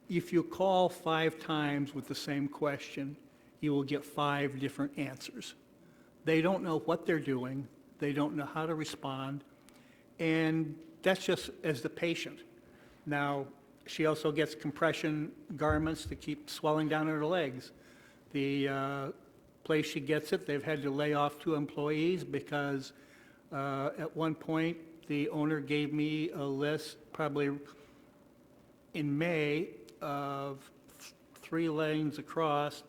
if you call 5 times with the same question, you will get 5 different answers. They don't know what they're doing. They don't know how to respond. And that's just as the patient. Now, she also gets compression garments to keep swelling down in her legs. The place she gets it, they've had to lay off 2 employees because at one point, the owner gave me a list, probably in May, of 3 lanes across,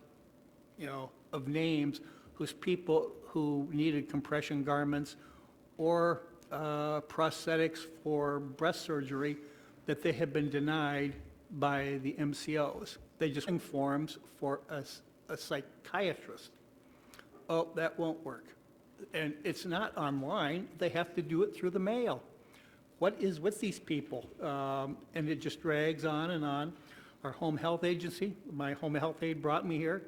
of names whose people who needed compression garments or prosthetics for breast surgery that they had been denied by the MCOs. They just forms for a psychiatrist. Oh, that won't work. And it's not online. They have to do it through the mail. What is with these people? And it just drags on and on. Our home health agency, my home health aide brought me here.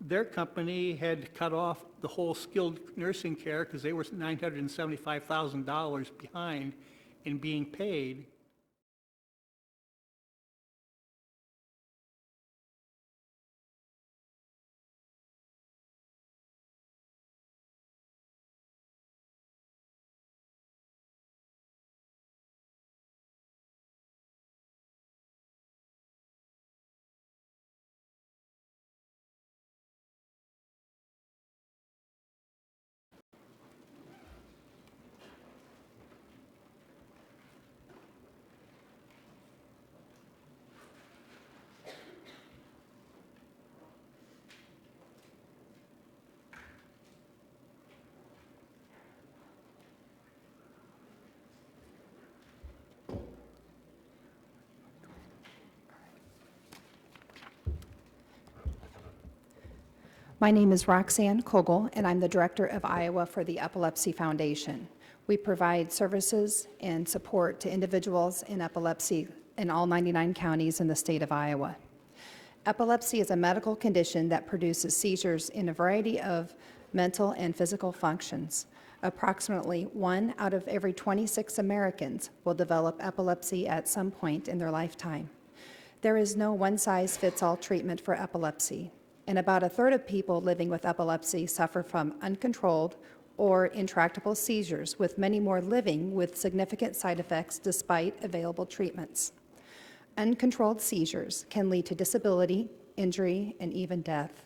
Their company had cut off the whole skilled nursing care because they were $975,000 behind in being paid. My name is Roxanne Cogil, and I'm the Director of Iowa for the Epilepsy Foundation. We provide services and support to individuals in epilepsy in all 99 counties in the state of Iowa. Epilepsy is a medical condition that produces seizures in a variety of mental and physical functions. Approximately 1 out of every 26 Americans will develop epilepsy at some point in their lifetime. There is no one-size-fits-all treatment for epilepsy, and about a third of people living with epilepsy suffer from uncontrolled or intractable seizures, with many more living with significant side effects despite available treatments. Uncontrolled seizures can lead to disability, injury, and even death.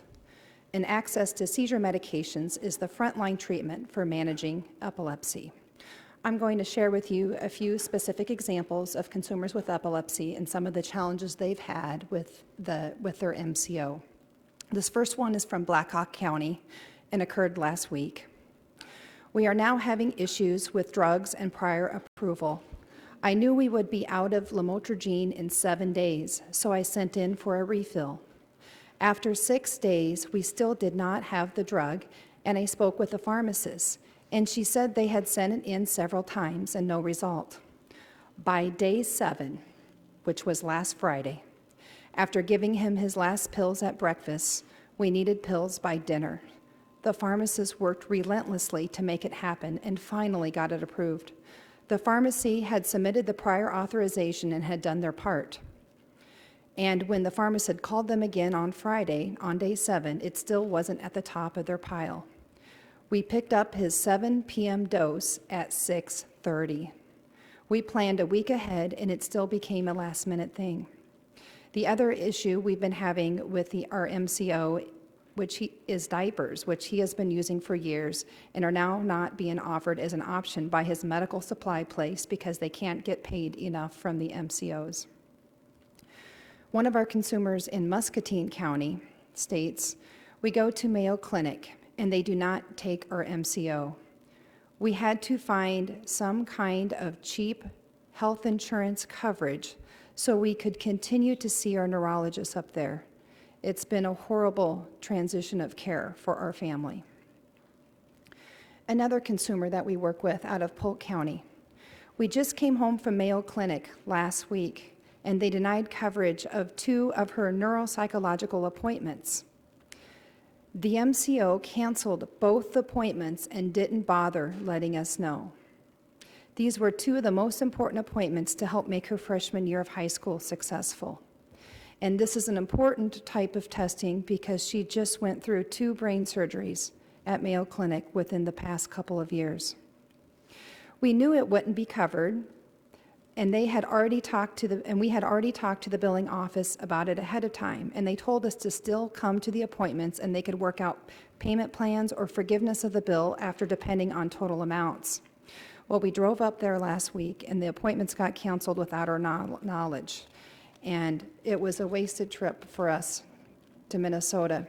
And access to seizure medications is the frontline treatment for managing epilepsy. I'm going to share with you a few specific examples of consumers with epilepsy and some of the challenges they've had with their MCO. This first one is from Black Hawk County and occurred last week. We are now having issues with drugs and prior approval. I knew we would be out of lamotrigine in 7 days, so I sent in for a refill. After 6 days, we still did not have the drug, and I spoke with the pharmacist, and she said they had sent it in several times and no result. By day 7, which was last Friday, after giving him his last pills at breakfast, we needed pills by dinner. The pharmacist worked relentlessly to make it happen and finally got it approved. The pharmacy had submitted the prior authorization and had done their part. And when the pharmacist had called them again on Friday, on day 7, it still wasn't at the top of their pile. We picked up his 7 p.m. dose at 6:30. We planned a week ahead, and it still became a last-minute thing. The other issue we've been having with our MCO, which is diapers, which he has been using for years and are now not being offered as an option by his medical supply place because they can't get paid enough from the MCOs. One of our consumers in Muscatine County states, "We go to Mayo Clinic and they do not take our MCO. We had to find some kind of cheap health insurance coverage so we could continue to see our neurologist up there. It's been a horrible transition of care for our family." Another consumer that we work with out of Polk County. We just came home from Mayo Clinic last week, and they denied coverage of 2 of her neuropsychological appointments. The MCO canceled both appointments and didn't bother letting us know. These were two of the most important appointments to help make her freshman year of high school successful. And this is an important type of testing because she just went through 2 brain surgeries at Mayo Clinic within the past couple of years. We knew it wouldn't be covered, and we had already talked to the billing office about it ahead of time, and they told us to still come to the appointments and they could work out payment plans or forgiveness of the bill after, depending on total amounts. Well, we drove up there last week and the appointments got canceled without our knowledge, and it was a wasted trip for us to Minnesota.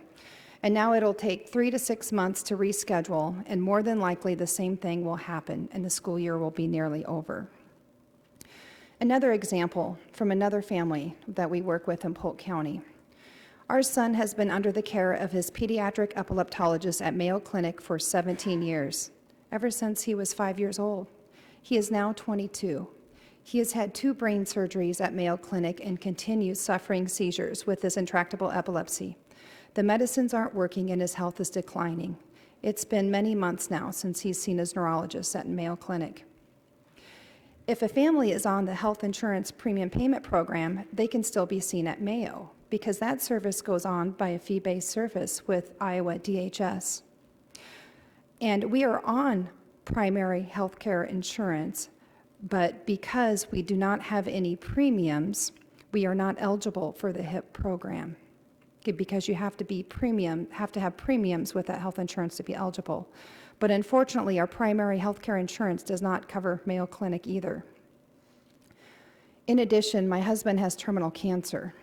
And now it'll take 3 to 6 months to reschedule, and more than likely the same thing will happen and the school year will be nearly over. Another example from another family that we work with in Polk County. Our son has been under the care of his pediatric epileptologist at Mayo Clinic for 17 years, ever since he was 5 years old. He is now 22. He has had 2 brain surgeries at Mayo Clinic and continues suffering seizures with this intractable epilepsy. The medicines aren't working and his health is declining. It's been many months now since he's seen his neurologist at Mayo Clinic. If a family is on the health insurance premium payment program, they can still be seen at Mayo because that service goes on by a fee-based service with Iowa DHS. And we are on primary health care insurance, but because we do not have any premiums, we are not eligible for the HIP program because you have to have premiums with that health insurance to be eligible. But unfortunately, our primary health care insurance does not cover Mayo Clinic either. In addition, my husband has terminal cancer,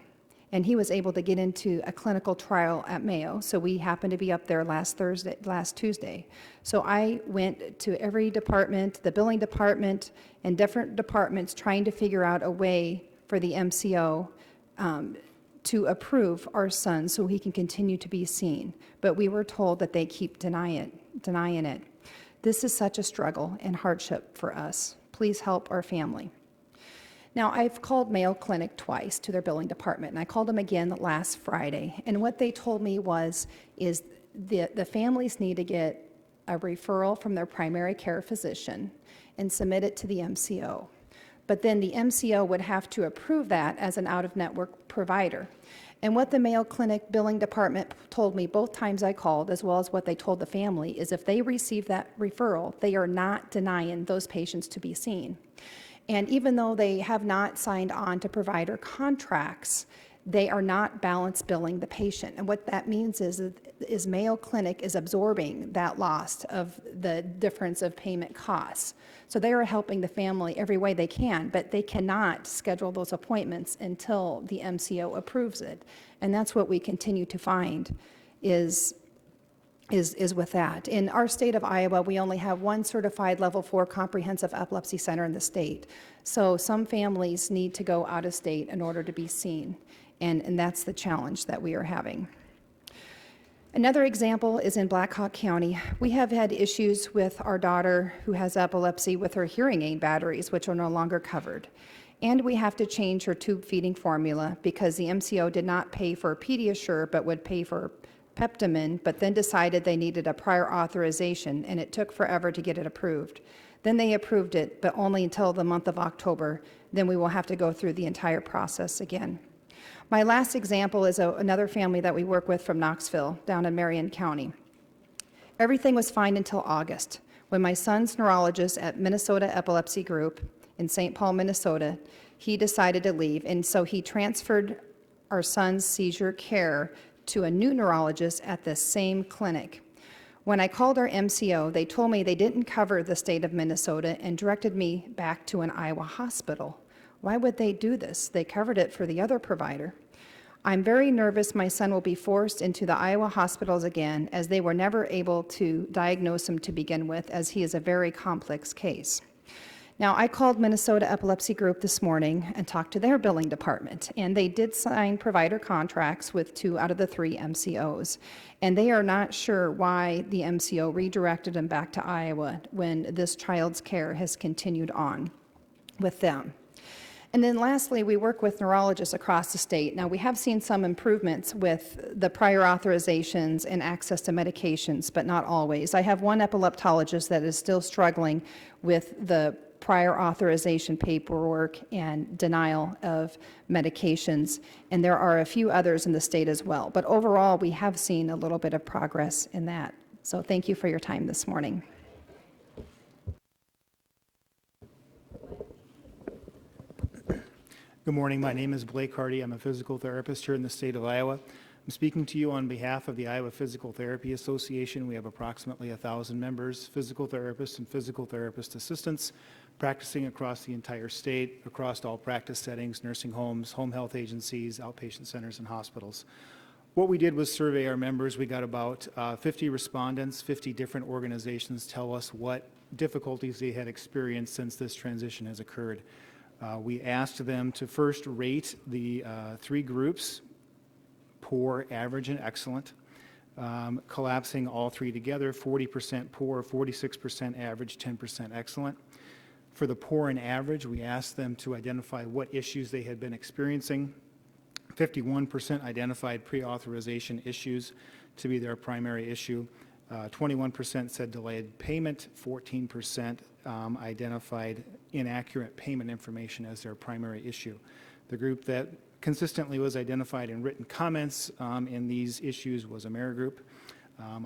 and he was able to get into a clinical trial at Mayo, so we happened to be up there last Tuesday. So I went to every department, the billing department, and different departments trying to figure out a way for the MCO to approve our son so he can continue to be seen. But we were told that they keep denying it. This is such a struggle and hardship for us. Please help our family. Now, I've called Mayo Clinic twice to their billing department, and I called them again last Friday. And what they told me is the families need to get a referral from their primary care physician and submit it to the MCO. But then the MCO would have to approve that as an out-of-network provider. And what the Mayo Clinic billing department told me both times I called, as well as what they told the family, is if they receive that referral, they are not denying those patients to be seen. And even though they have not signed on to provider contracts, they are not balance billing the patient. And what that means is Mayo Clinic is absorbing that loss of the difference of payment costs. So they are helping the family every way they can, but they cannot schedule those appointments until the MCO approves it. And that's what we continue to find is with that. In our state of Iowa, we only have one certified level 4 comprehensive epilepsy center in the state. So some families need to go out of state in order to be seen. And that's the challenge that we are having. Another example is in Black Hawk County. We have had issues with our daughter who has epilepsy with her hearing aid batteries, which are no longer covered. And we have to change her tube feeding formula because the MCO did not pay for Pediasure but would pay for Peptamen, but then decided they needed a prior authorization, and it took forever to get it approved. Then they approved it, but only until the month of October. Then we will have to go through the entire process again. My last example is another family that we work with from Knoxville, down in Marion County. Everything was fine until August, when my son's neurologist at Minnesota Epilepsy Group in St. Paul, Minnesota, he decided to leave, and so he transferred our son's seizure care to a new neurologist at the same clinic. When I called our MCO, they told me they didn't cover the state of Minnesota and directed me back to an Iowa hospital. Why would they do this? They covered it for the other provider. I'm very nervous my son will be forced into the Iowa hospitals again, as they were never able to diagnose him to begin with, as he is a very complex case. Now, I called Minnesota Epilepsy Group this morning and talked to their billing department, and they did sign provider contracts with 2 out of the 3 MCOs, and they are not sure why the MCO redirected them back to Iowa when this child's care has continued on with them. And then lastly, we work with neurologists across the state. Now, we have seen some improvements with the prior authorizations and access to medications, but not always. I have one epileptologist that is still struggling with the prior authorization paperwork and denial of medications. And there are a few others in the state as well. But overall, we have seen a little bit of progress in that. So thank you for your time this morning. Good morning. My name is Blake Hardy. I'm a physical therapist here in the state of Iowa. I'm speaking to you on behalf of the Iowa Physical Therapy Association. We have approximately 1,000 members, physical therapists and physical therapist assistants, practicing across the entire state, across all practice settings, nursing homes, home health agencies, outpatient centers, and hospitals. What we did was survey our members. We got about 50 respondents, 50 different organizations tell us what difficulties they had experienced since this transition has occurred. We asked them to first rate the three groups: poor, average, and excellent, collapsing all three together: 40% poor, 46% average, 10% excellent. For the poor and average, we asked them to identify what issues they had been experiencing. 51% identified pre-authorization issues to be their primary issue. 21% said delayed payment. 14% identified inaccurate payment information as their primary issue. The group that consistently was identified in written comments in these issues was AmeriGroup.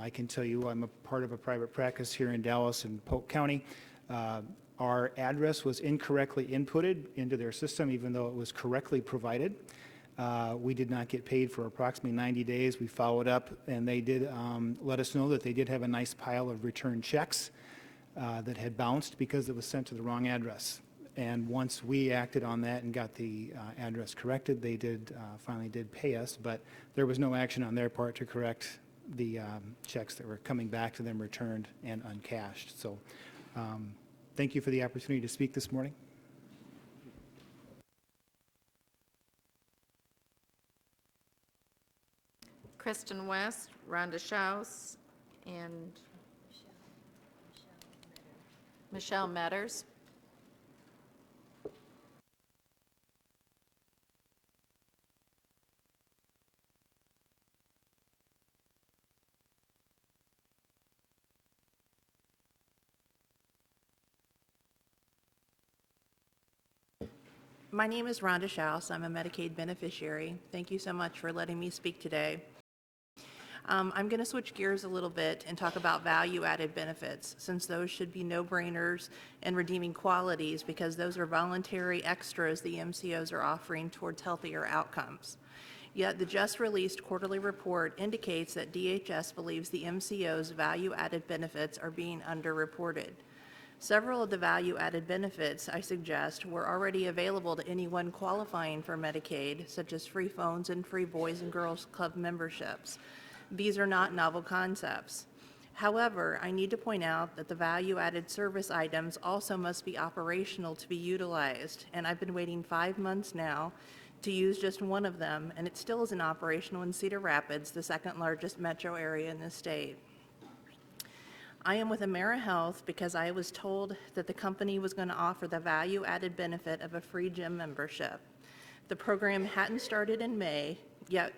I can tell you I'm a part of a private practice here in Dallas and Polk County. Our address was incorrectly inputted into their system, even though it was correctly provided. We did not get paid for approximately 90 days. We followed up, and they did let us know that they did have a nice pile of return checks that had bounced because it was sent to the wrong address. And once we acted on that and got the address corrected, they did finally did pay us, but there was no action on their part to correct the checks that were coming back to them returned and uncashed. So thank you for the opportunity to speak this morning. Kristin West, Rhonda Shouse, and Michele Meadors. My name is Rhonda Shouse. I'm a Medicaid beneficiary. Thank you so much for letting me speak today. I'm going to switch gears a little bit and talk about value-added benefits, since those should be no-brainers and redeeming qualities, because those are voluntary extras the MCOs are offering towards healthier outcomes. Yet the just-released quarterly report indicates that DHS believes the MCO's value-added benefits are being underreported. Several of the value-added benefits, I suggest, were already available to anyone qualifying for Medicaid, such as free phones and free Boys and Girls Club memberships. These are not novel concepts. However, I need to point out that the value-added service items also must be operational to be utilized, and I've been waiting 5 months now to use just one of them, and it still isn't operational in Cedar Rapids, the second largest metro area in the state. I am with AmeriHealth because I was told that the company was going to offer the value-added benefit of a free gym membership. The program hadn't started in May yet,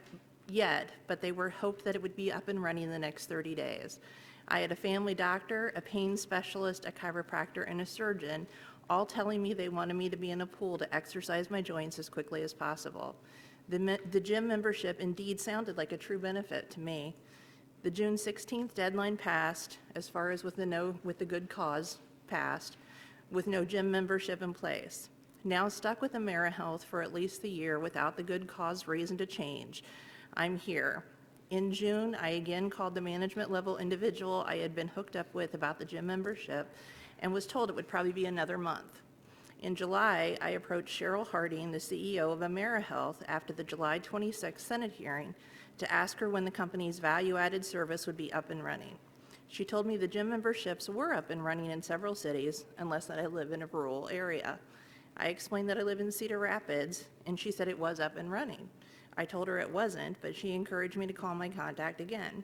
but they were hoped that it would be up and running in the next 30 days. I had a family doctor, a pain specialist, a chiropractor, and a surgeon, all telling me they wanted me to be in a pool to exercise my joints as quickly as possible. The gym membership indeed sounded like a true benefit to me. The June 16th deadline passed, as far as with the good cause passed, with no gym membership in place. Now stuck with AmeriHealth for at least the year without the good cause reason to change, I'm here. In June, I again called the management level individual I had been hooked up with about the gym membership and was told it would probably be another month. In July, I approached Cheryl Harding, the CEO of AmeriHealth, after the July 26th Senate hearing to ask her when the company's value-added service would be up and running. She told me the gym memberships were up and running in several cities, unless that I live in a rural area. I explained that I live in Cedar Rapids, and she said it was up and running. I told her it wasn't, but she encouraged me to call my contact again.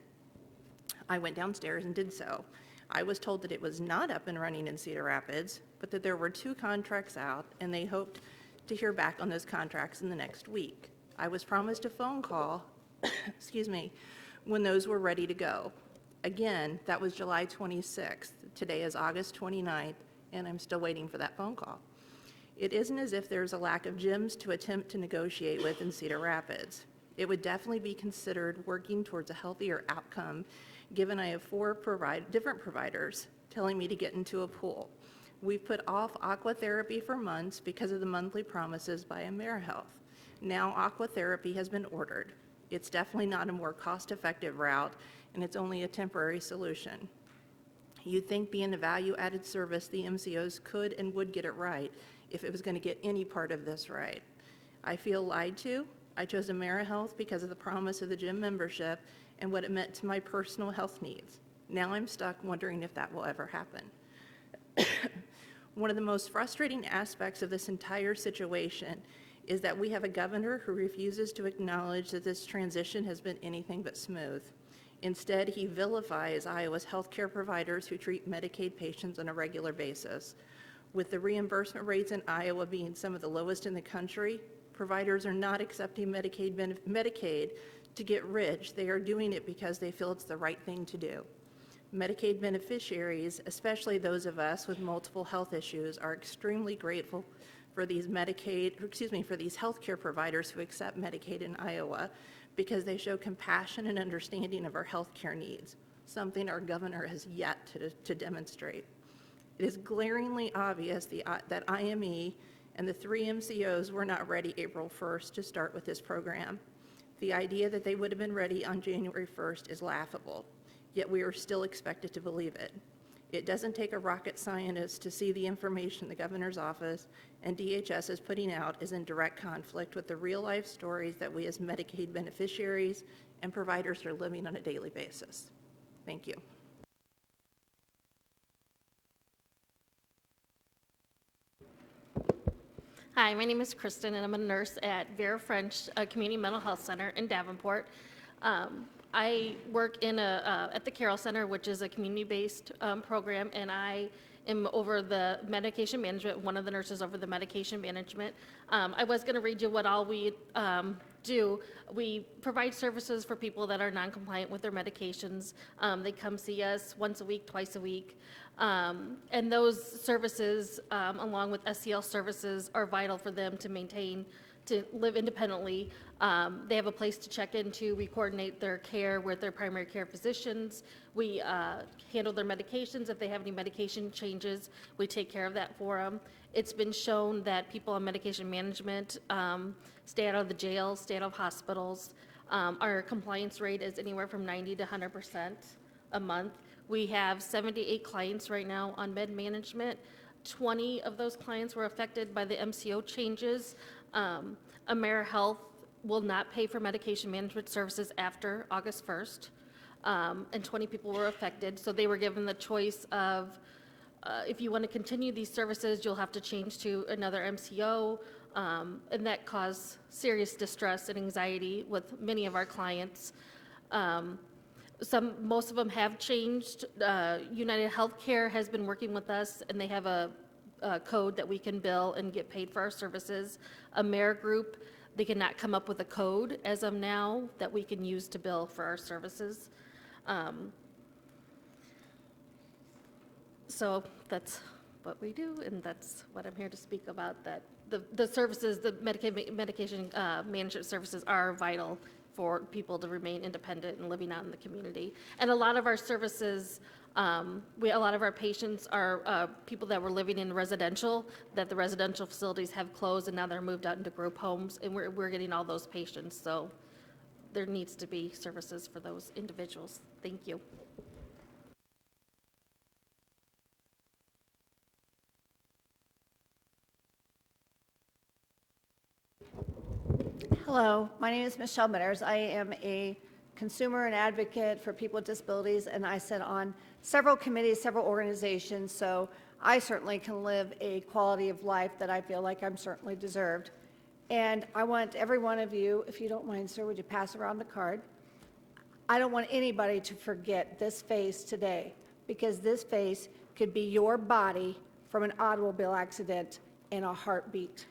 I went downstairs and did so. I was told that it was not up and running in Cedar Rapids, but that there were 2 contracts out, and they hoped to hear back on those contracts in the next week. I was promised a phone call, when those were ready to go. Again, that was July 26th. Today is August 29th, and I'm still waiting for that phone call. It isn't as if there's a lack of gyms to attempt to negotiate with in Cedar Rapids. It would definitely be considered working towards a healthier outcome, given I have 4 different providers telling me to get into a pool. We've put off aqua therapy for months because of the monthly promises by AmeriHealth. Now aqua therapy has been ordered. It's definitely not a more cost-effective route, and it's only a temporary solution. You'd think being a value-added service, the MCOs could and would get it right if it was going to get any part of this right. I feel lied to. I chose AmeriHealth because of the promise of the gym membership and what it meant to my personal health needs. Now I'm stuck wondering if that will ever happen. One of the most frustrating aspects of this entire situation is that we have a governor who refuses to acknowledge that this transition has been anything but smooth. Instead, he vilifies Iowa's healthcare providers who treat Medicaid patients on a regular basis. With the reimbursement rates in Iowa being some of the lowest in the country, providers are not accepting Medicaid to get rich. They are doing it because they feel it's the right thing to do. Medicaid beneficiaries, especially those of us with multiple health issues, are extremely grateful for these healthcare providers who accept Medicaid in Iowa because they show compassion and understanding of our healthcare needs, something our governor has yet to demonstrate. It is glaringly obvious that IME and the 3 MCOs were not ready April 1st to start with this program. The idea that they would have been ready on January 1st is laughable, yet we are still expected to believe it. It doesn't take a rocket scientist to see the information the governor's office and DHS is putting out is in direct conflict with the real-life stories that we as Medicaid beneficiaries and providers are living on a daily basis. Thank you. Hi, my name is Kristin, and I'm a nurse at Vera French Community Mental Health Center in Davenport. I work at the Carroll Center, which is a community-based program, and I am over the medication management, one of the nurses over the medication management. I was going to read you what all we do. We provide services for people that are non-compliant with their medications. They come see us once a week, twice a week. And those services, along with SEL services, are vital for them to live independently. They have a place to check into. We coordinate their care with their primary care physicians. We handle their medications. If they have any medication changes, we take care of that for them. It's been shown that people on medication management stay out of the jail, stay out of hospitals. Our compliance rate is anywhere from 90 to 100% a month. We have 78 clients right now on med management. 20 of those clients were affected by the MCO changes. AmeriHealth will not pay for medication management services after August 1st, and 20 people were affected. So they were given the choice of, if you want to continue these services, you'll have to change to another MCO, and that caused serious distress and anxiety with many of our clients. Most of them have changed. United Healthcare has been working with us, and they have a code that we can bill and get paid for our services. AmeriGroup, they cannot come up with a code as of now that we can use to bill for our services. So that's what we do, and that's what I'm here to speak about, that the services, the medication management services are vital for people to remain independent and living out in the community. And a lot of our services, a lot of our patients are people that were living in residential, that the residential facilities have closed and now they're moved out into group homes, and we're getting all those patients. So there needs to be services for those individuals. Thank you. Hello, my name is Michele Meadors. I am a consumer and advocate for people with disabilities, and I sit on several committees, several organizations, so I certainly can live a quality of life that I feel like I'm certainly deserved. And I want every one of you, if you don't mind, sir, would you pass around the card? I don't want anybody to forget this face today, because this face could be your body from an automobile accident in a heartbeat.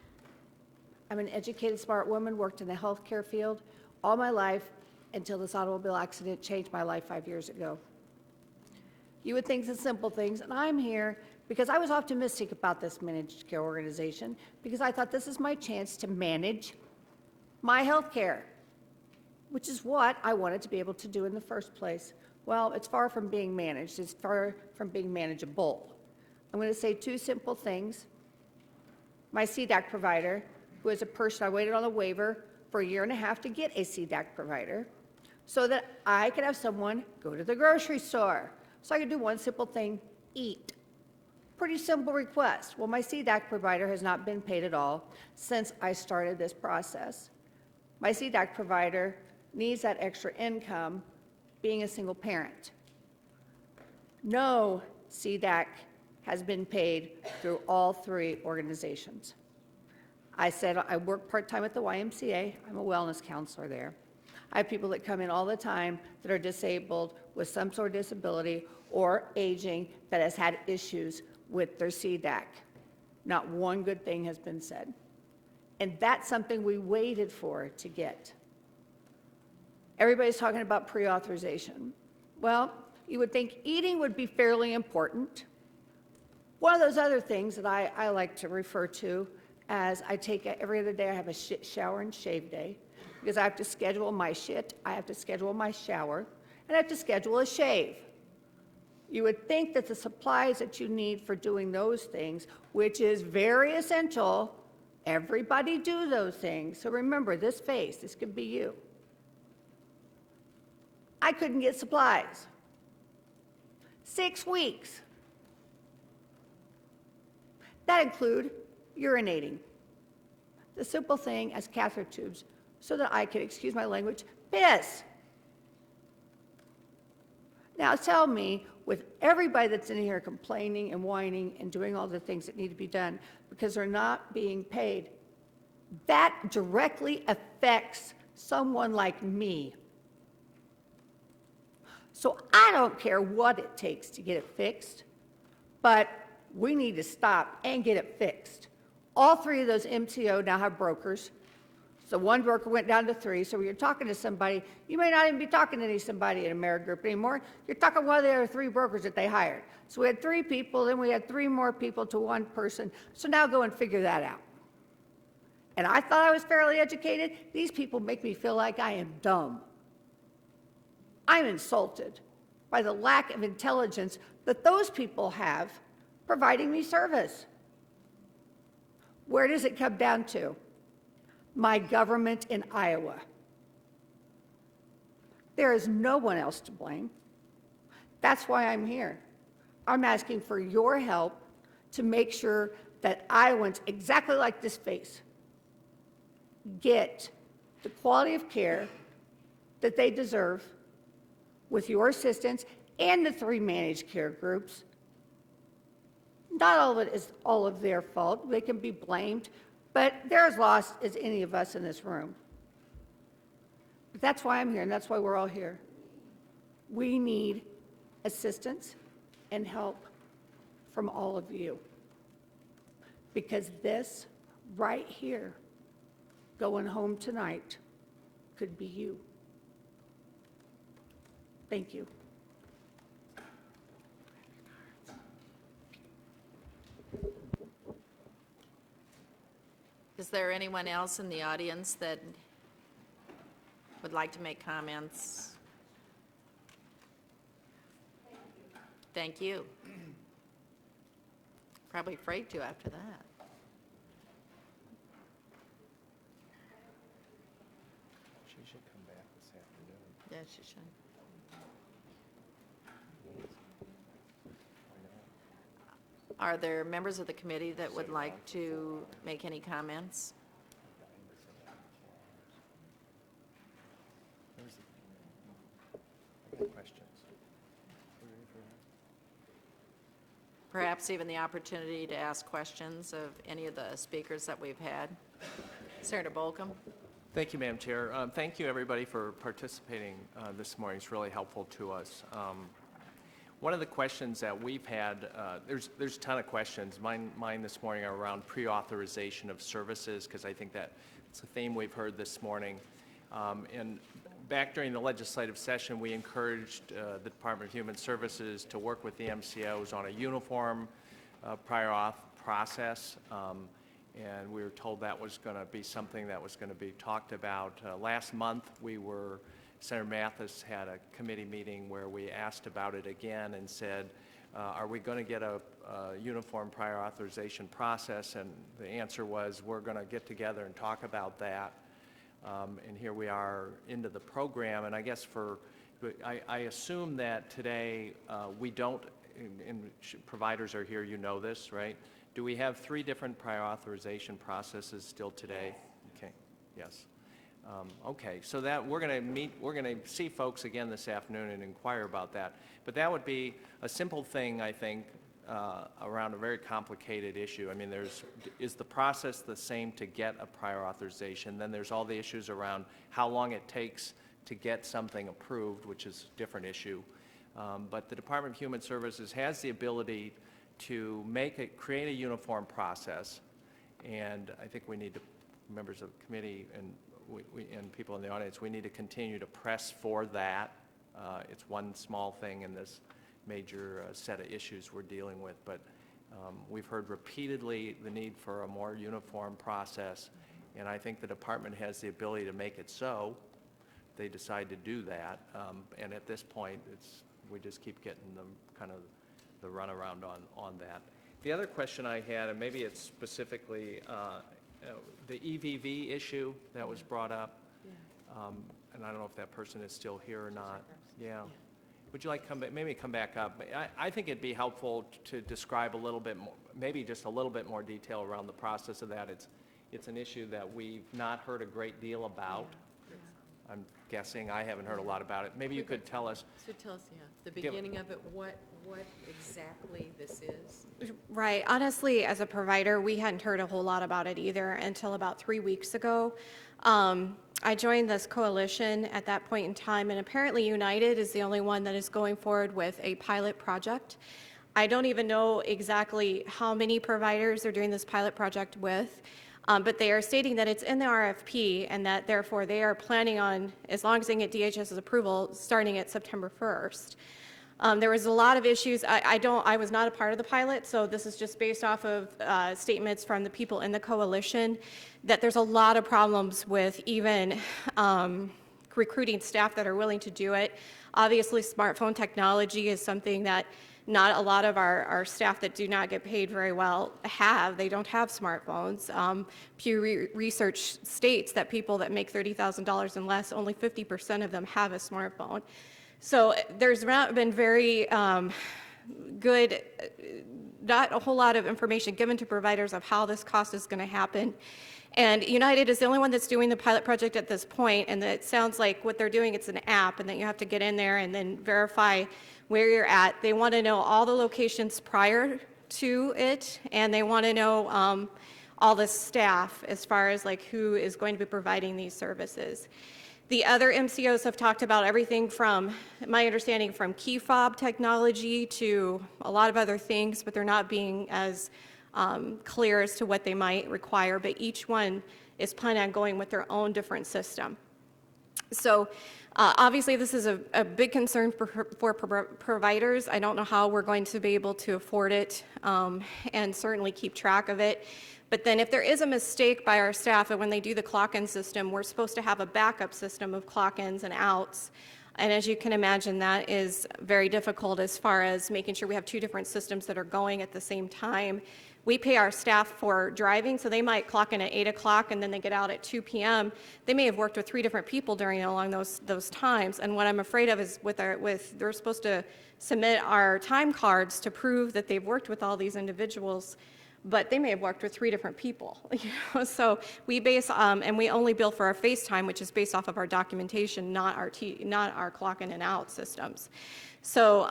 I'm an educated, smart woman, worked in the healthcare field all my life until this automobile accident changed my life 5 years ago. You would think the simple things, and I'm here because I was optimistic about this managed care organization because I thought this is my chance to manage my health care, which is what I wanted to be able to do in the first place. Well, it's far from being managed. It's far from being manageable. I'm going to say two simple things. My CDAC provider, who is a person I waited on a waiver for 1.5 years to get a CDAC provider, so that I could have someone go to the grocery store. So I could do one simple thing, eat. Pretty simple request. Well, my CDAC provider has not been paid at all since I started this process. My CDAC provider needs that extra income being a single parent. No CDAC has been paid through all 3 organizations. I said I work part-time at the YMCA. I'm a wellness counselor there. I have people that come in all the time that are disabled with some sort of disability or aging that has had issues with their CDAC. Not one good thing has been said. And that's something we waited for to get. Everybody's talking about pre-authorization. Well, you would think eating would be fairly important. One of those other things that I like to refer to as I take every other day, I have a shit, shower, and shave day because I have to schedule my shit, I have to schedule my shower, and I have to schedule a shave. You would think that the supplies that you need for doing those things, which is very essential, everybody do those things. So remember, this face, this could be you. I couldn't get supplies. 6 weeks. That include urinating. The simple thing as catheter tubes so that I could, excuse my language, piss. Now tell me, with everybody that's in here complaining and whining and doing all the things that need to be done because they're not being paid, that directly affects someone like me. So I don't care what it takes to get it fixed, but we need to stop and get it fixed. All 3 of those MCO now have brokers. So 1 broker went down to 3. So when you're talking to somebody, you may not even be talking to somebody in AmeriGroup anymore. You're talking to one of the other 3 brokers that they hired. So we had 3 people, then we had 3 more people to 1 person. So now go and figure that out. And I thought I was fairly educated. These people make me feel like I am dumb. I'm insulted by the lack of intelligence that those people have providing me service. Where does it come down to? My government in Iowa. There is no one else to blame. That's why I'm here. I'm asking for your help to make sure that Iowans, exactly like this face, get the quality of care that they deserve with your assistance and the 3 managed care groups. Not all of it is all of their fault. They can be blamed, but they're as lost as any of us in this room. But that's why I'm here, and that's why we're all here. We need assistance and help from all of you. Because this right here, going home tonight, could be you. Thank you. Is there anyone else in the audience that would like to make comments? Thank you. Probably afraid to after that. She should come back this afternoon. Yeah, she should. Are there members of the committee that would like to make any comments? Questions? Perhaps even the opportunity to ask questions of any of the speakers that we've had. Senator Bolcom? Thank you, Madam Chair. Thank you, everybody, for participating this morning. It's really helpful to us. One of the questions that we've had, there's a ton of questions. Mine this morning are around pre-authorization of services, because I think that it's a theme we've heard this morning. And back during the legislative session, we encouraged the Department of Human Services to work with the MCOs on a uniform prior auth process, and we were told that was going to be something that was going to be talked about. Last month, Senator Mathis had a committee meeting where we asked about it again and said, are we going to get a uniform prior authorization process? And the answer was, we're going to get together and talk about that. And here we are into the program. And I guess I assume that today we don't, and providers are here, you know this, right? Do we have 3 different prior authorization processes still today? Okay, yes. Okay, so that we're going to see folks again this afternoon and inquire about that. But that would be a simple thing, I think, around a very complicated issue. I mean, is the process the same to get a prior authorization? Then there's all the issues around how long it takes to get something approved, which is a different issue. But the Department of Human Services has the ability to create a uniform process, and I think we need to, members of the committee and and people in the audience, we need to continue to press for that. It's one small thing in this major set of issues we're dealing with, but we've heard repeatedly the need for a more uniform process, and I think the department has the ability to make it so. They decide to do that, and at this point, we just keep getting the runaround on that. The other question I had, and maybe it's specifically the EVV issue that was brought up, and I don't know if that person is still here or not. Yeah. Would you like maybe come back up? I think it'd be helpful to describe a little bit more, maybe just a little bit more detail around the process of that. It's an issue that we've not heard a great deal about. I'm guessing. I haven't heard a lot about it. Maybe you could tell us. So tell us, the beginning of it, what exactly this is? Right. Honestly, as a provider, we hadn't heard a whole lot about it either until about 3 weeks ago. I joined this coalition at that point in time, and apparently United is the only one that is going forward with a pilot project. I don't even know exactly how many providers they're doing this pilot project with, but they are stating that it's in the RFP and that therefore they are planning on, as long as they get DHS's approval, starting at September 1st. There was a lot of issues. I was not a part of the pilot, so this is just based off of statements from the people in the coalition, that there's a lot of problems with even recruiting staff that are willing to do it. Obviously, smartphone technology is something that not a lot of our staff that do not get paid very well have. They don't have smartphones. Pew Research states that people that make $30,000 and less, only 50% of them have a smartphone. So there's not been very good, not a whole lot of information given to providers of how this cost is going to happen. And United is the only one that's doing the pilot project at this point, and it sounds like what they're doing, it's an app, and that you have to get in there and then verify where you're at. They want to know all the locations prior to it, and they want to know all the staff as far as like who is going to be providing these services. The other MCOs have talked about everything from, my understanding, from key fob technology to a lot of other things, but they're not being as clear as to what they might require, but each one is planning on going with their own different system. So obviously this is a big concern for providers. I don't know how we're going to be able to afford it and certainly keep track of it. But then if there is a mistake by our staff and when they do the clock-in system, we're supposed to have a backup system of clock-ins and outs. And as you can imagine, that is very difficult as far as making sure we have 2 different systems that are going at the same time. We pay our staff for driving, so they might clock in at 8 o'clock and then they get out at 2 p.m. They may have worked with 3 different people along those times. And what I'm afraid of is they're supposed to submit our time cards to prove that they've worked with all these individuals, but they may have worked with 3 different people. So we base, and we only bill for our FaceTime, which is based off of our documentation, not our clock in and out systems. So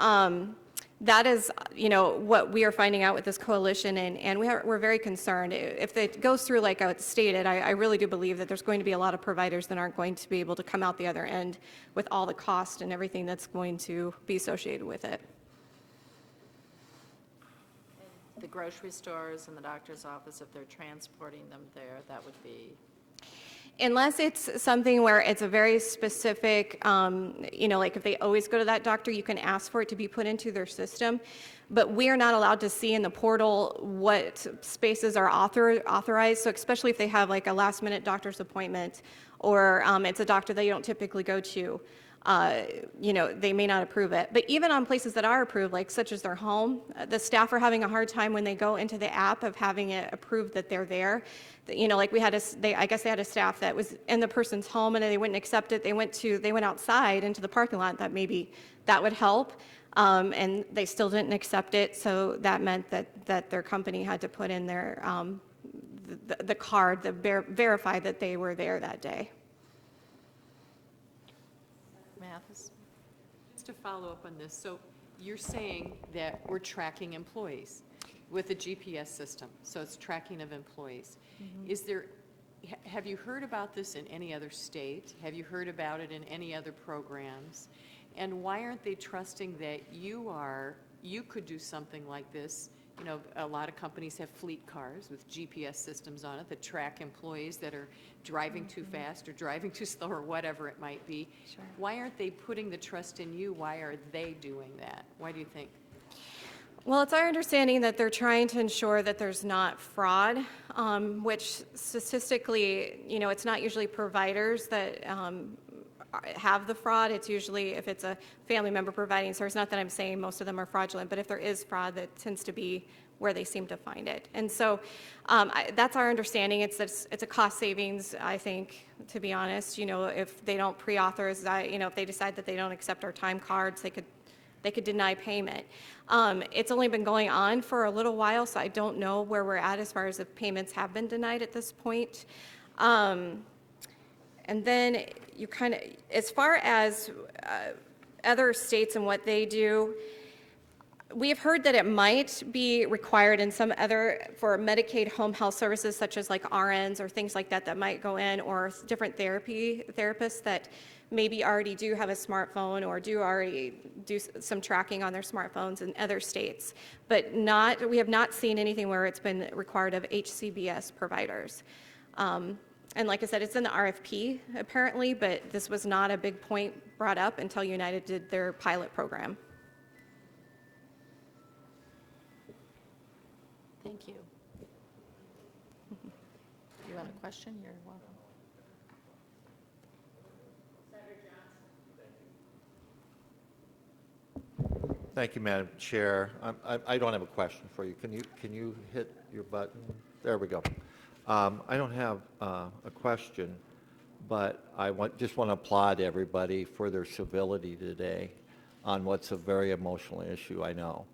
that is, what we are finding out with this coalition, and we're very concerned. If it goes through like I stated, I really do believe that there's going to be a lot of providers that aren't going to be able to come out the other end with all the cost and everything that's going to be associated with it. The grocery stores and the doctor's office, if they're transporting them there, that would be... Unless it's something where it's a very specific, like if they always go to that doctor, you can ask for it to be put into their system. But we are not allowed to see in the portal what spaces are authorized. So especially if they have like a last minute doctor's appointment, or it's a doctor that you don't typically go to, they may not approve it. But even on places that are approved, like such as their home, the staff are having a hard time when they go into the app of having it approved that they're there. Like we had I guess they had a staff that was in the person's home and they wouldn't accept it. They went outside into the parking lot. That maybe that would help. And they still didn't accept it. So that meant that their company had to put in their, the card that verify that they were there that day. Mathis? Just to follow up on this, so you're saying that we're tracking employees with a GPS system, so it's tracking of employees. Have you heard about this in any other state? Have you heard about it in any other programs? And why aren't they trusting that you could do something like this? A lot of companies have fleet cars with GPS systems on it that track employees that are driving too fast or driving too slow or whatever it might be. Sure. Why aren't they putting the trust in you? Why are they doing that? Why do you think? Well, it's our understanding that they're trying to ensure that there's not fraud, which statistically, it's not usually providers that have the fraud. It's usually if it's a family member providing service. Not that I'm saying most of them are fraudulent, but if there is fraud, that tends to be where they seem to find it. And so that's our understanding. It's a cost savings, I think, to be honest. If they don't pre-authorize, if they decide that they don't accept our time cards, they could deny payment. It's only been going on for a little while, so I don't know where we're at as far as if payments have been denied at this point. And then as far as other states and what they do, we have heard that it might be required in some other, for Medicaid home health services, such as like RNs or things like that might go in, or different therapists that maybe already do have a smartphone or do already do some tracking on their smartphones in other states. But we have not seen anything where it's been required of HCBS providers. And like I said, it's in the RFP apparently, but this was not a big point brought up until United did their pilot program. Thank you. You want a question? You're welcome. Thank you, Madam Chair. I don't have a question for you. Can you hit your button? There we go. I don't have a question, but I just want to applaud everybody for their civility today on what's a very emotional issue, I know.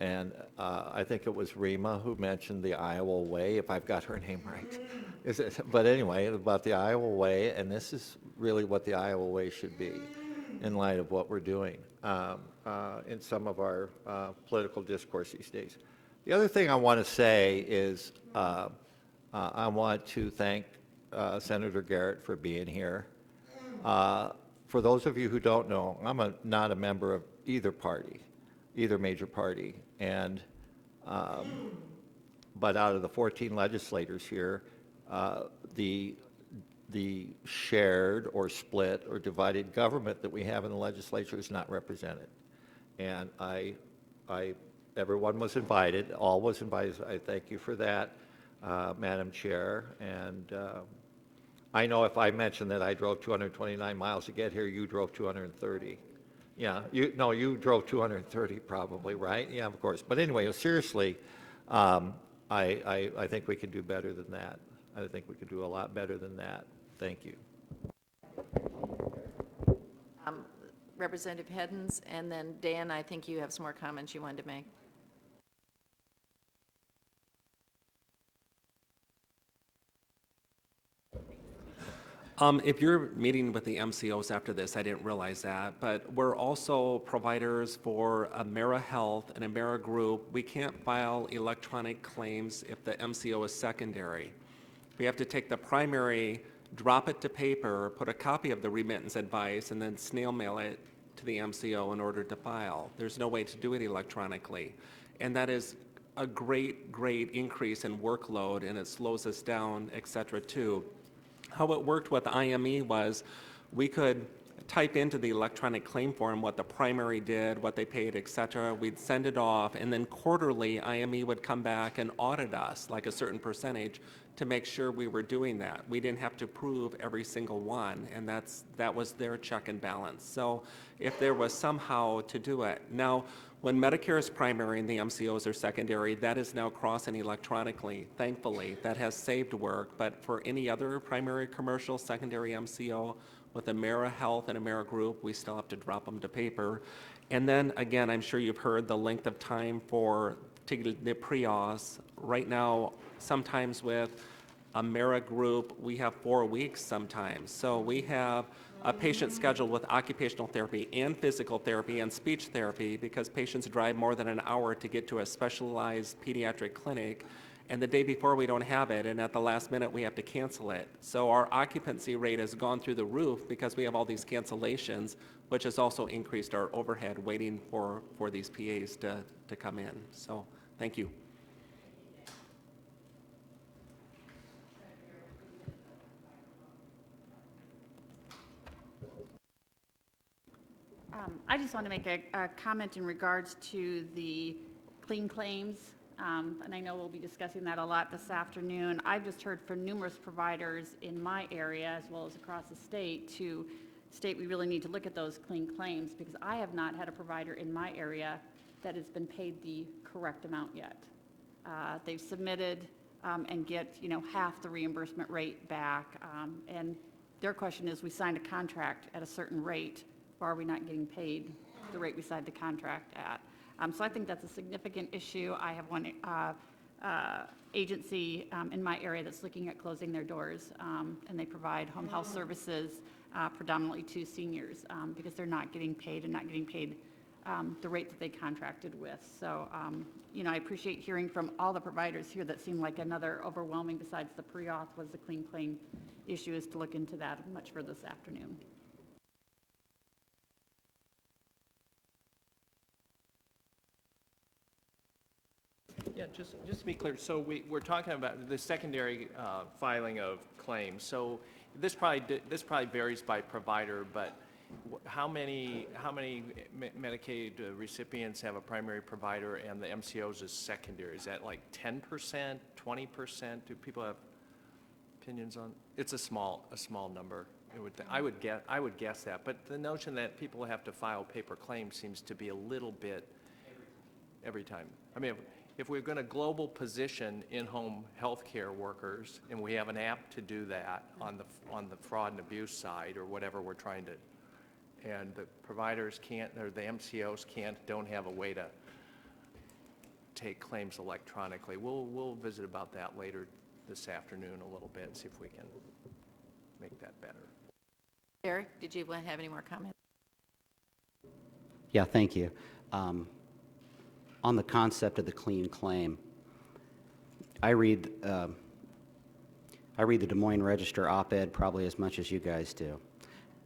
And I think it was Rima who mentioned the Iowa Way, if I've got her name right. But anyway, about the Iowa Way, and this is really what the Iowa Way should be in light of what we're doing in some of our political discourse these days. The other thing I want to say is I want to thank Senator Garrett for being here. For those of you who don't know, I'm not a member of either party, either major party, and but out of the 14 legislators here, the shared or split or divided government that we have in the legislature is not represented. And everyone was invited, all was invited. I thank you for that, Madam Chair. And I know if I mentioned that I drove 229 miles to get here, you drove 230. Yeah, you drove 230 probably, right? Yeah, of course. But anyway, seriously, I think we can do better than that. I think we could do a lot better than that. Thank you. Representative Heddens, and then Dan, I think you have some more comments you wanted to make. If you're meeting with the MCOs after this, I didn't realize that, but we're also providers for AmeriHealth and AmeriGroup. We can't file electronic claims if the MCO is secondary. We have to take the primary, drop it to paper, put a copy of the remittance advice, and then snail mail it to the MCO in order to file. There's no way to do it electronically. And that is a great increase in workload, and it slows us down, et cetera, too. How it worked with IME was we could type into the electronic claim form what the primary did, what they paid, et cetera. We'd send it off, and then quarterly, IME would come back and audit us, like a certain percentage, to make sure we were doing that. We didn't have to prove every single one, and that was their check and balance. So if there was somehow to do it. Now, when Medicare is primary and the MCOs are secondary, that is now crossing electronically, thankfully. That has saved work, but for any other primary commercial, secondary MCO, with Amera Health and Amera Group, we still have to drop them to paper. And then, again, I'm sure you've heard the length of time for the pre-auths. Right now, sometimes with Amera Group, we have 4 weeks sometimes. So we have a patient scheduled with occupational therapy and physical therapy and speech therapy because patients drive more than an hour to get to a specialized pediatric clinic. And the day before we don't have it, and at the last minute we have to cancel it. So our occupancy rate has gone through the roof because we have all these cancellations, which has also increased our overhead waiting for these PAs to come in. So thank you. I just want to make a comment in regards to the clean claims. And I know we'll be discussing that a lot this afternoon. I've just heard from numerous providers in my area as well as across the state to state we really need to look at those clean claims because I have not had a provider in my area that has been paid the correct amount yet. They've submitted and get half the reimbursement rate back. And their question is, we signed a contract at a certain rate. Why are we not getting paid the rate we signed the contract at? So I think that's a significant issue. I have one agency in my area that's looking at closing their doors, and they provide home health services predominantly to seniors because they're not getting paid and not getting paid the rate that they contracted with. So, I appreciate hearing from all the providers here that seem like another overwhelming, besides the pre-auth, was the clean claim issue, is to look into that much further this afternoon. Yeah, just to be clear, so we're talking about the secondary filing of claims. So this probably varies by provider, but how many Medicaid recipients have a primary provider and the MCOs is secondary? Is that like 10%, 20%? Do people have opinions on? It's a small number. I would guess that, but the notion that people have to file paper claims seems to be a little bit every time. I mean, if we're going to global position in-home healthcare workers, and we have an app to do that on the fraud and abuse side or whatever we're trying to, and the providers can't, or the MCOs don't have a way to take claims electronically. We'll visit about that later this afternoon a little bit and see if we can make that better. Eric, did you have any more comments? Yeah, thank you. On the concept of the clean claim, I read the Des Moines Register op-ed probably as much as you guys do.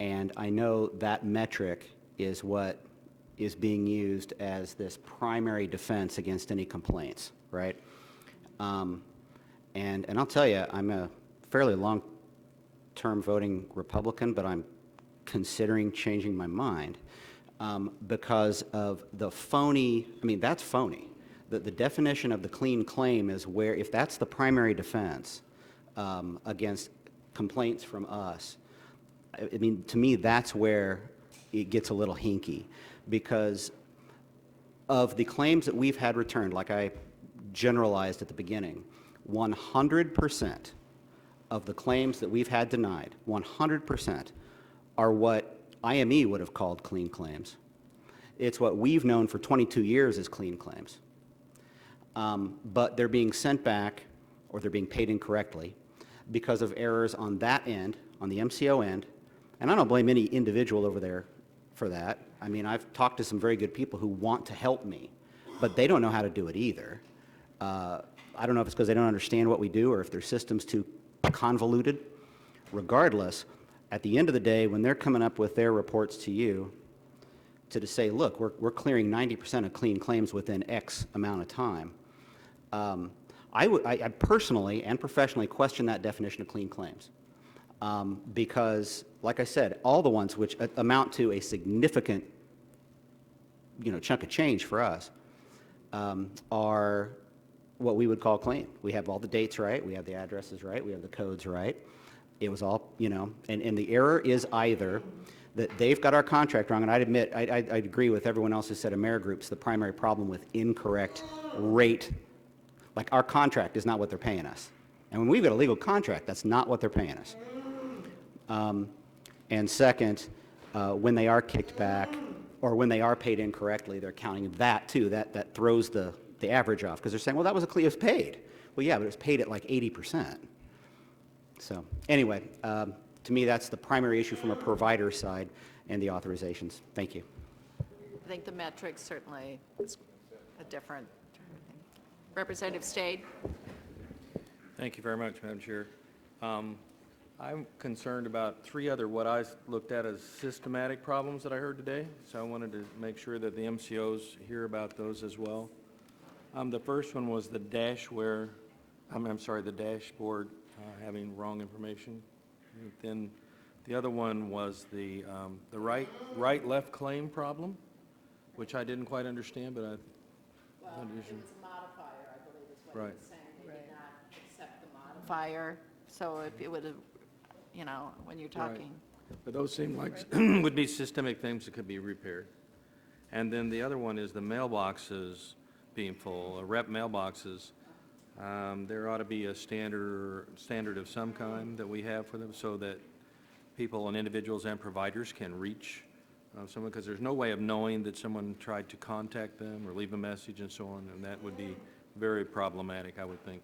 And I know that metric is what is being used as this primary defense against any complaints, right? And I'll tell you, I'm a fairly long-term voting Republican, but I'm considering changing my mind. Because of the phony, that's phony. The definition of the clean claim is where, if that's the primary defense against complaints from us, to me, that's where it gets a little hinky. Because of the claims that we've had returned, like I generalized at the beginning, 100% of the claims that we've had denied, 100% are what IME would have called clean claims. It's what we've known for 22 years as clean claims. But they're being sent back, or they're being paid incorrectly, because of errors on that end, on the MCO end, and I don't blame any individual over there for that. I've talked to some very good people who want to help me, but they don't know how to do it either. I don't know if it's because they don't understand what we do or if their system's too convoluted. Regardless, at the end of the day, when they're coming up with their reports to you, to say, look, we're clearing 90% of clean claims within X amount of time, I personally and professionally question that definition of clean claims. Because, like I said, all the ones which amount to a significant, chunk of change for us, are what we would call clean. We have all the dates right, we have the addresses right, we have the codes right. It was all, and the error is either that they've got our contract wrong, and I'd admit, I'd agree with everyone else who said AmeriGroup's the primary problem with incorrect rate. Like, our contract is not what they're paying us. And when we've got a legal contract, that's not what they're paying us. And second, when they are kicked back, or when they are paid incorrectly, they're counting that too. That throws the average off, because they're saying, well, that was it was paid. Well, yeah, but it was paid at like 80%. So anyway, to me, that's the primary issue from a provider side and the authorizations. Thank you. I think the metrics certainly is a different thing. Representative Stade. Thank you very much, Madam Chair. I'm concerned about three other what I looked at as systematic problems that I heard today, so I wanted to make sure that the MCOs hear about those as well. The first one was the dashware, the dashboard having wrong information. Then the other one was the right-left claim problem, which I didn't quite understand, but Well, it was a modifier, I believe is what he was saying. They did not accept the modifier, so if it would have, when you're talking. Right. But those seem like would be systemic things that could be repaired. And then the other one is the mailboxes being full, rep mailboxes. There ought to be a standard of some kind that we have for them, so that people and individuals and providers can reach someone, because there's no way of knowing that someone tried to contact them or leave a message and so on, and that would be very problematic, I would think.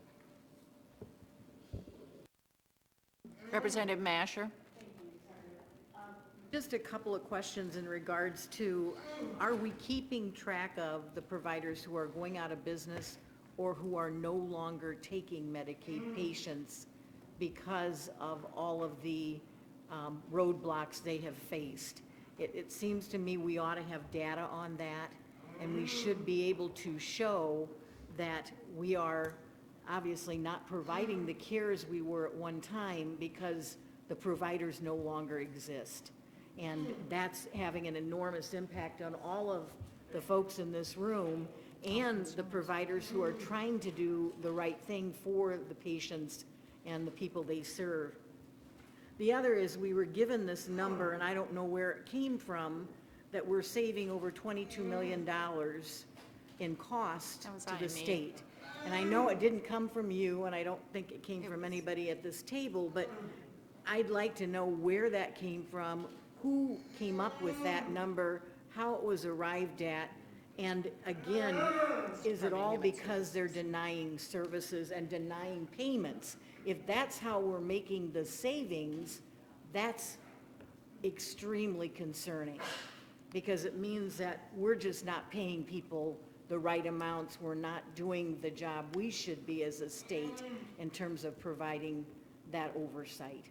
Representative Masher. Just a couple of questions in regards to, are we keeping track of the providers who are going out of business or who are no longer taking Medicaid patients because of all of the roadblocks they have faced? It seems to me we ought to have data on that, and we should be able to show that we are obviously not providing the care as we were at one time because the providers no longer exist. And that's having an enormous impact on all of the folks in this room and the providers who are trying to do the right thing for the patients and the people they serve. The other is, we were given this number, and I don't know where it came from, that we're saving over $22 million in cost to the state. And I know it didn't come from you, and I don't think it came from anybody at this table, but I'd like to know where that came from, who came up with that number, how it was arrived at, and again, is it all because they're denying services and denying payments? If that's how we're making the savings, that's extremely concerning, because it means that we're just not paying people the right amounts. We're not doing the job we should be as a state in terms of providing that oversight.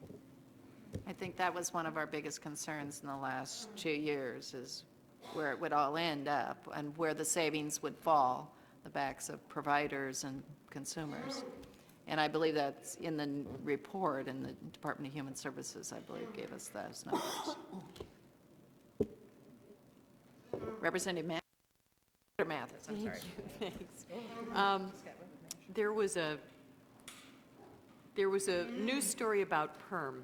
I think that was one of our biggest concerns in the last 2 years, is where it would all end up and where the savings would fall, the backs of providers and consumers. And I believe that's in the report, and the Department of Human Services, I believe, gave us those numbers. Representative Mathis, I'm sorry. Thanks. There was a news story about PERM,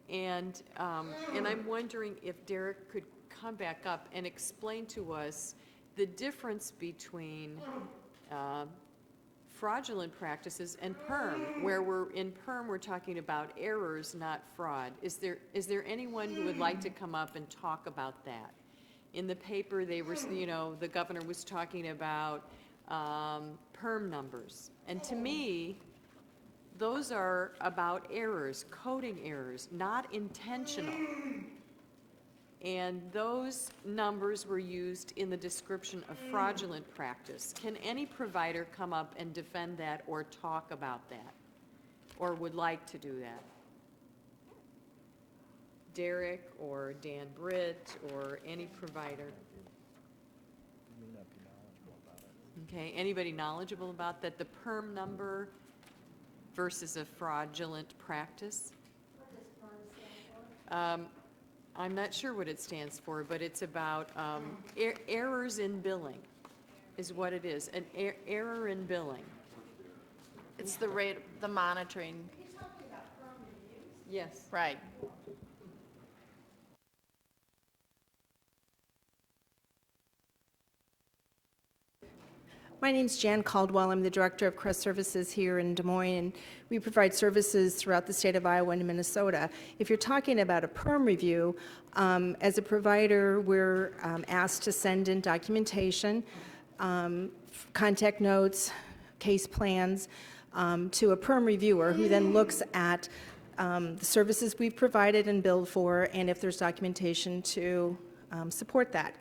and I'm wondering if Derek could come back up and explain to us the difference between fraudulent practices and PERM, where we're talking about errors, not fraud. Is there anyone who would like to come up and talk about that? In the paper, they were, the governor was talking about PERM numbers, and to me, those are about errors, coding errors, not intentional. And those numbers were used in the description of fraudulent practice. Can any provider come up and defend that or talk about that, or would like to do that? Derek or Dan Britt or any provider? Okay, anybody knowledgeable about that, the PERM number versus a fraudulent practice? I'm not sure what it stands for, but it's about errors in billing is what it is, an error in billing. It's the rate, the monitoring. Yes. Right. My name's Jan Caldwell. I'm the Director of Crest Services here in Des Moines, and we provide services throughout the state of Iowa and Minnesota. If you're talking about a perm review, as a provider, we're asked to send in documentation, contact notes, case plans to a perm reviewer who then looks at the services we've provided and billed for, and if there's documentation to support that.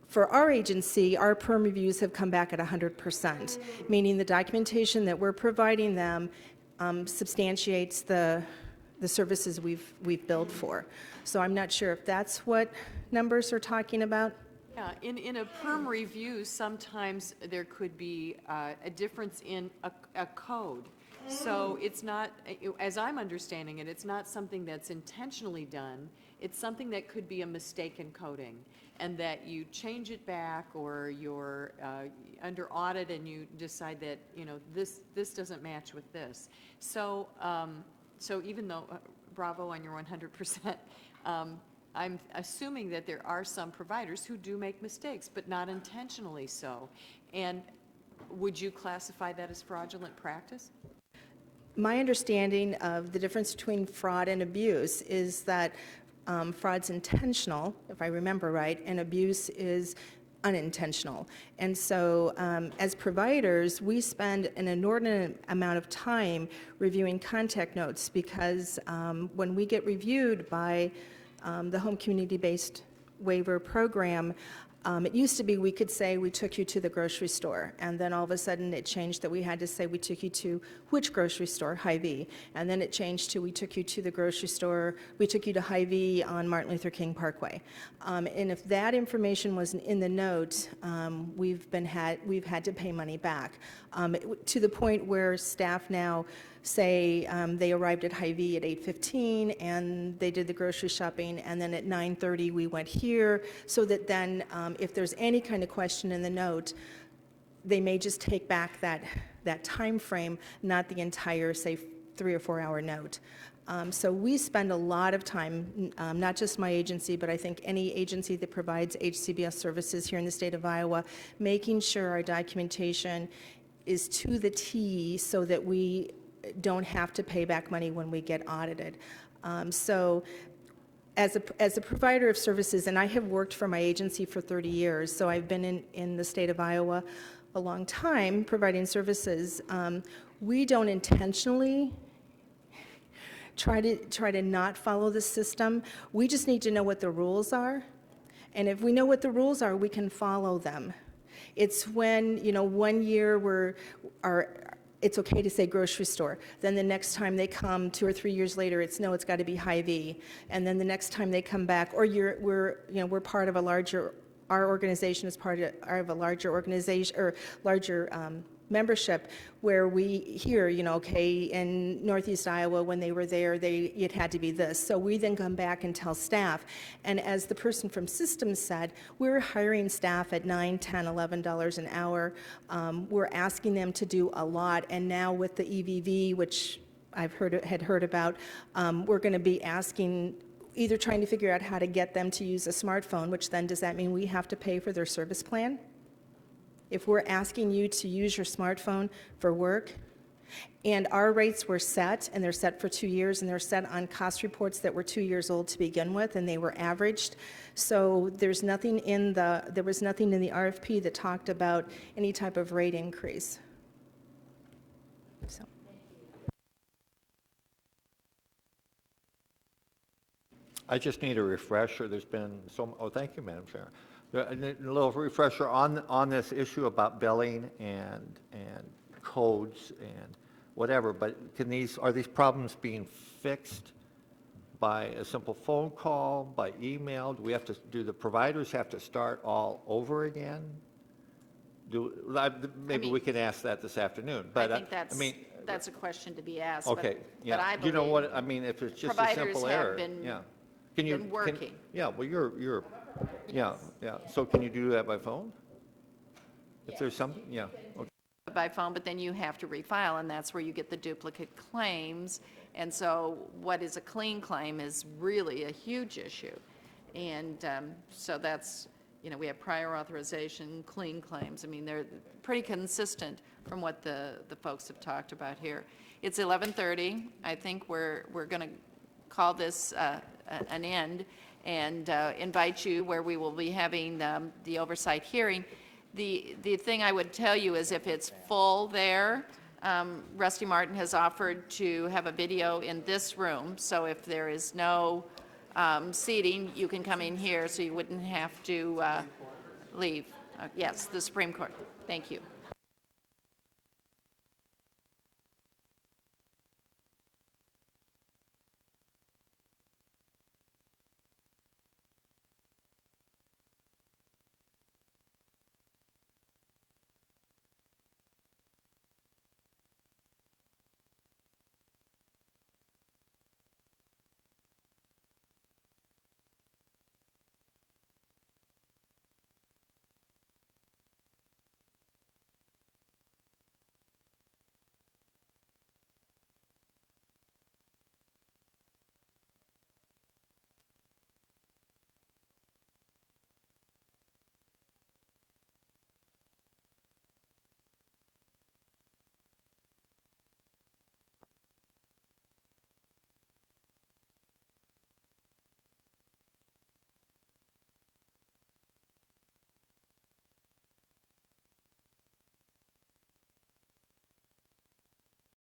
For our agency, our perm reviews have come back at 100%, meaning the documentation that we're providing them substantiates the services we've billed for. So I'm not sure if that's what numbers are talking about. Yeah, in a perm review, sometimes there could be a difference in a code. So it's not, as I'm understanding it, it's not something that's intentionally done. It's something that could be a mistake in coding, and that you change it back, or you're under audit and you decide that, you know, this doesn't match with this. So, so even though, bravo on your 100%, I'm assuming that there are some providers who do make mistakes, but not intentionally so. And would you classify that as fraudulent practice? My understanding of the difference between fraud and abuse is that fraud's intentional, if I remember right, and abuse is unintentional. And so as providers, we spend an inordinate amount of time reviewing contact notes, because when we get reviewed by the home community-based waiver program, it used to be we could say we took you to the grocery store, and then all of a sudden it changed that we had to say we took you to which grocery store, Hy-Vee, and then it changed to we took you to the grocery store, we took you to Hy-Vee on Martin Luther King Parkway. And if that information wasn't in the note, we've had to pay money back, to the point where staff now say they arrived at Hy-Vee at 8:15 and they did the grocery shopping, and then at 9:30 we went here, so that then if there's any kind of question in the note, they may just take back that time frame, not the entire, say, 3 or 4 hour note. So we spend a lot of time, not just my agency, but I think any agency that provides HCBS services here in the state of Iowa, making sure our documentation is to the T so that we don't have to pay back money when we get audited. So as a provider of services, and I have worked for my agency for 30 years, so I've been in the state of Iowa a long time providing services, we don't intentionally try to not follow the system. We just need to know what the rules are, and if we know what the rules are, we can follow them. It's when, you know, 1 year it's okay to say grocery store. Then the next time they come, 2 or 3 years later, it's got to be Hy-Vee. And then the next time they come back, or we're part of a larger, our organization is part of a larger organization, or larger membership, where we hear, okay, in Northeast Iowa, when they were there, it had to be this. So we then come back and tell staff. And as the person from systems said, we're hiring staff at $9, $10, $11 an hour. We're asking them to do a lot. And now with the EVV, which I've heard about, we're going to be asking, either trying to figure out how to get them to use a smartphone, which then does that mean we have to pay for their service plan? If we're asking you to use your smartphone for work, and our rates were set, and they're set for 2 years, and they're set on cost reports that were 2 years old to begin with, and they were averaged. So there was nothing in the RFP that talked about any type of rate increase. So. I just need a refresher. There's been thank you, Madam Chair. A little refresher on this issue about billing and codes and whatever, but are these problems being fixed by a simple phone call, by email? Do the providers have to start all over again? Maybe we can ask that this afternoon. But I think that's a question to be asked. Okay, but I you know believe what I mean? If it's just a simple error, providers have been Can you? than working. Yeah, well, yeah. So can you do that by phone? If there's something, yeah, okay. By phone, but then you have to refile, and that's where you get the duplicate claims. And so what is a clean claim is really a huge issue. And so that's, we have prior authorization, clean claims. I mean, they're pretty consistent from what the folks have talked about here. It's 11:30. I think we're going to call this an end and invite you where we will be having the oversight hearing. The thing I would tell you is if it's full there, Rusty Martin has offered to have a video in this room. So if there is no seating, you can come in here so you wouldn't have to leave. Yes, the Supreme Court. Thank you.